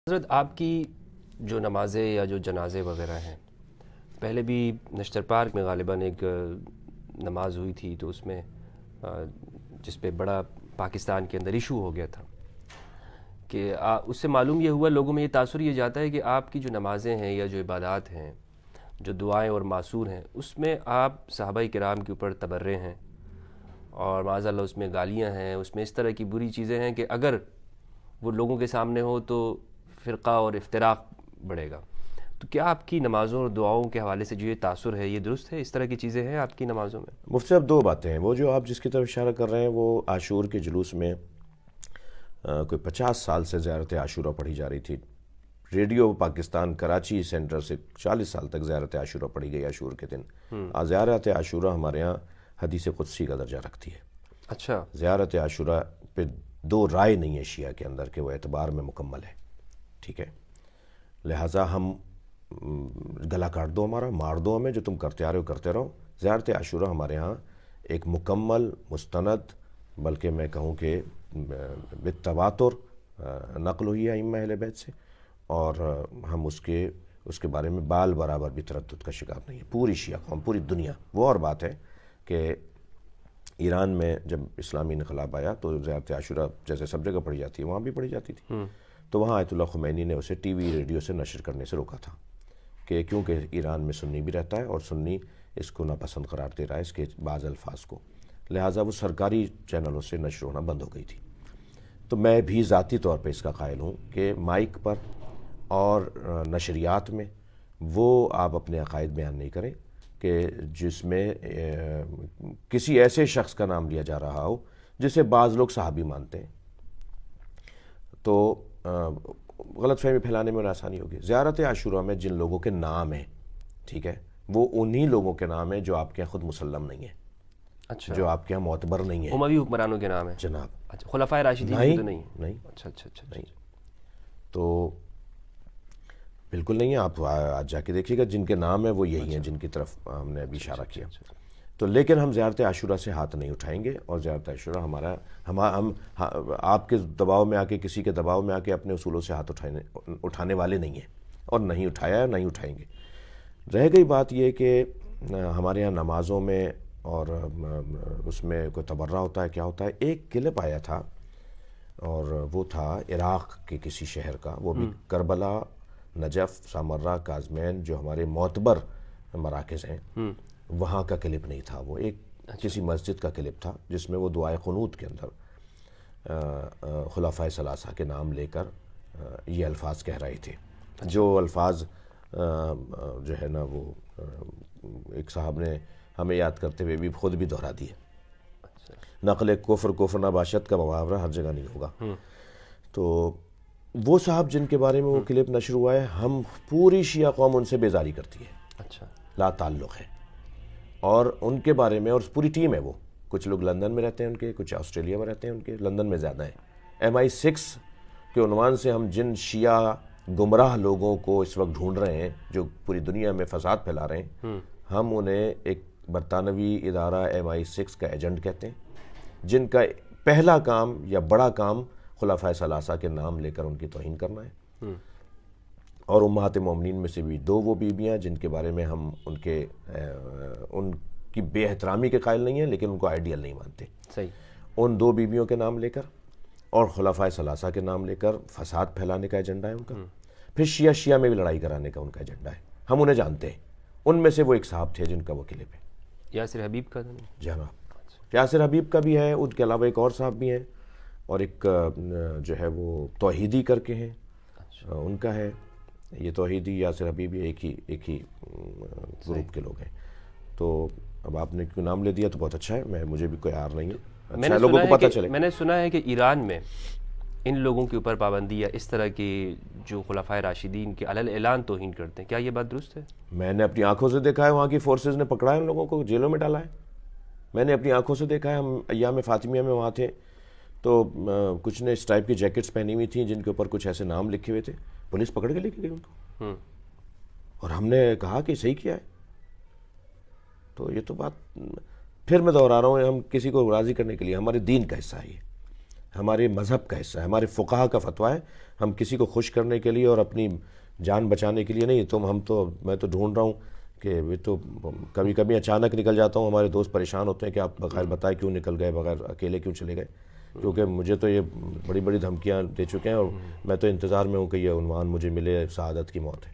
حضرت آپ کی جو نمازیں یا جو جنازے وغیرہ ہیں، پہلے بھی نشتر پارک میں غالباً ایک نماز ہوئی تھی تو اس میں جس پہ بڑا پاکستان کے اندر ایشو ہو گیا تھا کہ اس سے معلوم یہ ہوا، لوگوں میں یہ تاثر یہ جاتا ہے کہ آپ کی جو نمازیں ہیں یا جو عبادات ہیں، جو دعائیں اور معصور ہیں، اس میں آپ صحابہ کرام کے اوپر تبرے ہیں اور معاذ اللہ اس میں گالیاں ہیں، اس میں اس طرح کی بری چیزیں ہیں کہ اگر وہ لوگوں کے سامنے ہو تو فرقہ اور افتراق بڑھے گا۔ تو کیا آپ کی نمازوں اور دعاؤں کے حوالے سے جو یہ تاثر ہے یہ درست ہے؟ اس طرح کی چیزیں ہیں آپ کی نمازوں میں؟ مفتی صاحب دو باتیں ہیں۔ وہ جو آپ جس کی طرف اشارہ کر رہے ہیں وہ عاشور کے جلوس میں کوئی 50 سال سے زیارت عاشورہ پڑھی جا رہی تھی۔ ریڈیو پاکستان کراچی سینٹر سے 40 سال تک زیارت عاشورہ پڑھی گئی عاشور کے دن۔ زیارت عاشورہ ہمارے ہاں حدیث قدسی کا درجہ رکھتی ہے۔ اچھا، زیارت عاشورہ پہ دو رائے نہیں ہے شیعہ کے اندر کہ وہ اعتبار میں مکمل ہے، ٹھیک ہے؟ لہٰذا ہم گلا کاٹ دو ہمارا، مار دو ہمیں، جو تم کرتے آ رہے ہو کرتے رہو۔ زیارت عاشورہ ہمارے ہاں ایک مکمل مستند، بلکہ میں کہوں کہ بالتواتر نقل ہوئی ہے ائمہ اہل بیت سے، اور ہم اس کے بارے میں بال برابر بھی تردد کا شکار نہیں ہے۔ پوری شیعہ قوم، پوری دنیا۔ وہ اور بات ہے کہ ایران میں جب اسلامی انقلاب آیا تو زیارت عاشورہ جیسے سب جگہ پڑھی جاتی ہے وہاں بھی پڑھی جاتی تھی، تو وہاں آیت اللہ خمینی نے اسے ٹی وی ریڈیو سے نشر کرنے سے روکا تھا کہ کیونکہ ایران میں سنی بھی رہتا ہے اور سنی اس کو ناپسند قرار دے رہا ہے اس کے بعض الفاظ کو، لہٰذا وہ سرکاری چینلوں سے نشر ہونا بند ہو گئی تھی۔ تو میں بھی ذاتی طور پہ اس کا قائل ہوں کہ مائک پر اور نشریات میں وہ آپ اپنے عقائد بیان نہیں کریں کہ جس میں کسی ایسے شخص کا نام لیا جا رہا ہو جسے بعض لوگ صحابی مانتے ہیں، تو غلط فہمی پھیلانے میں آسانی ہوگی۔ زیارت عاشورہ میں جن لوگوں کے نام ہیں، ٹھیک ہے، وہ انہی لوگوں کے نام ہیں جو آپ کے یہاں خود مسلم نہیں ہیں، اچھا، جو آپ کے یہاں معتبر نہیں ہیں۔ اموی حکمرانوں کے نام ہیں جناب اچھا، خلفائے راشدین کی تو نہیں؟ نہیں اچھا اچھا اچھا نہیں، تو بالکل نہیں ہے۔ آپ آج جا کے دیکھیے گا جن کے نام ہیں وہ یہی ہیں جن کی طرف ہم نے ابھی اشارہ کیا۔ تو لیکن ہم زیارت عاشورہ سے ہاتھ نہیں اٹھائیں گے، اور زیارت عاشورہ ہم آپ کے دباؤ میں آ کے، کسی کے دباؤ میں آ کے اپنے اصولوں سے ہاتھ اٹھانے والے نہیں ہیں، اور نہیں اٹھایا ہے، نہیں اٹھائیں گے۔ رہ گئی بات یہ کہ ہمارے یہاں نمازوں میں اور اس میں کوئی تبرہ ہوتا ہے، کیا ہوتا ہے۔ ایک کلپ آیا تھا اور وہ تھا عراق کے کسی شہر کا، وہ بھی کربلا، نجف، سامرہ، کاظمین جو ہمارے معتبر مراکز ہیں وہاں کا کلپ نہیں تھا، وہ ایک کسی مسجد کا کلپ تھا جس میں وہ دعائے قنوت کے اندر خلفائے ثلاثہ کے نام لے کر یہ الفاظ کہہ رہے تھے، جو الفاظ جو ہے نا وہ ایک صاحب نے ہمیں یاد کرتے ہوئے بھی خود بھی دہرا دیے۔ نقل کفر نباشت کا محاورہ ہر جگہ نہیں ہوگا۔ تو وہ صاحب جن کے بارے میں وہ کلپ نشر ہوا ہے، ہم پوری شیعہ قوم ان سے بیزاری کرتی ہے، اچھا، لا تعلق ہے، اور ان کے بارے میں، اور پوری ٹیم ہے، وہ کچھ لوگ لندن میں رہتے ہیں ان کے، کچھ آسٹریلیا میں رہتے ہیں ان کے، لندن میں زیادہ ہیں۔ MI6 کے عنوان سے ہم جن شیعہ گمراہ لوگوں کو اس وقت ڈھونڈ رہے ہیں جو پوری دنیا میں فساد پھیلا رہے ہیں، ہم انہیں ایک برطانوی ادارہ MI6 کا ایجنٹ کہتے ہیں، جن کا پہلا کام یا بڑا کام خلفائے ثلاثہ کے نام لے کر ان کی توہین کرنا ہے۔ اور امہات مومنین میں سے بھی دو وہ بیویاں جن کے بارے میں ہم ان کی بے احترامی کے قائل نہیں ہیں، لیکن ان کو آئیڈیل نہیں مانتے۔ صحیح۔ ان دو بیویوں کے نام لے کر اور خلفائے ثلاثہ کے نام لے کر فساد پھیلانے کا ایجنڈا ہے ان کا۔ پھر شیعہ میں بھی لڑائی کرانے کا ان کا ایجنڈا ہے، ہم انہیں جانتے ہیں۔ ان میں سے وہ ایک صاحب تھے جن کا وہ کلپ ہے، یاسر حبیب کا نہیں؟ جی ہاں، یاسر حبیب کا بھی ہے، ان کے علاوہ ایک اور صاحب بھی ہیں، اور ایک جو ہے وہ توحیدی کر کے ہیں، ان کا ہے۔ یہ توحیدی یاسر حبیبی ایک ہی گروپ کے لوگ ہیں۔ تو اب آپ نے کیوں نام لے دیا تو بہت اچھا ہے، مجھے بھی کوئی عار نہیں ہے، اچھا لوگوں کو پتہ چلے۔ میں نے سنا ہے کہ ایران میں ان لوگوں کے اوپر پابندی یا اس طرح کی جو خلفائے راشدین کے علی الاعلان توہین کرتے ہیں، کیا یہ بات درست ہے؟ میں نے اپنی آنکھوں سے دیکھا ہے، وہاں کی فورسز نے پکڑا ہے ان لوگوں کو، جیلوں میں ڈالا ہے۔ میں نے اپنی آنکھوں سے دیکھا ہے، ہم ایام فاطمیہ میں وہاں تھے تو کچھ نے اس ٹائپ کی جیکٹس پہنی ہوئی تھیں جن کے اوپر کچھ ایسے نام لکھے ہوئے تھے، پولیس پکڑ کے لے کے گئی ان کو، اور ہم نے کہا کہ صحیح کیا ہے۔ تو یہ تو بات پھر میں دہرا رہا ہوں، ہم کسی کو راضی کرنے کے لیے، ہمارے دین کا حصہ ہے یہ، ہمارے مذہب کا حصہ ہے، ہمارے فقہا کا فتویٰ ہے. ہم کسی کو خوش کرنے کے لیے اور اپنی جان بچانے کے لیے نہیں. میں تو ڈھونڈ رہا ہوں کہ یہ تو کبھی کبھی اچانک نکل جاتا ہوں. ہمارے دوست پریشان ہوتے ہیں کہ آپ بغیر بتائے کیوں نکل گئے، بغیر اکیلے کیوں چلے گئے، کیونکہ مجھے تو یہ بڑی بڑی دھمکیاں دے چکے ہیں اور میں تو انتظار میں ہوں کہ یہ عنوان مجھے ملے، سعادت کی موت ہے.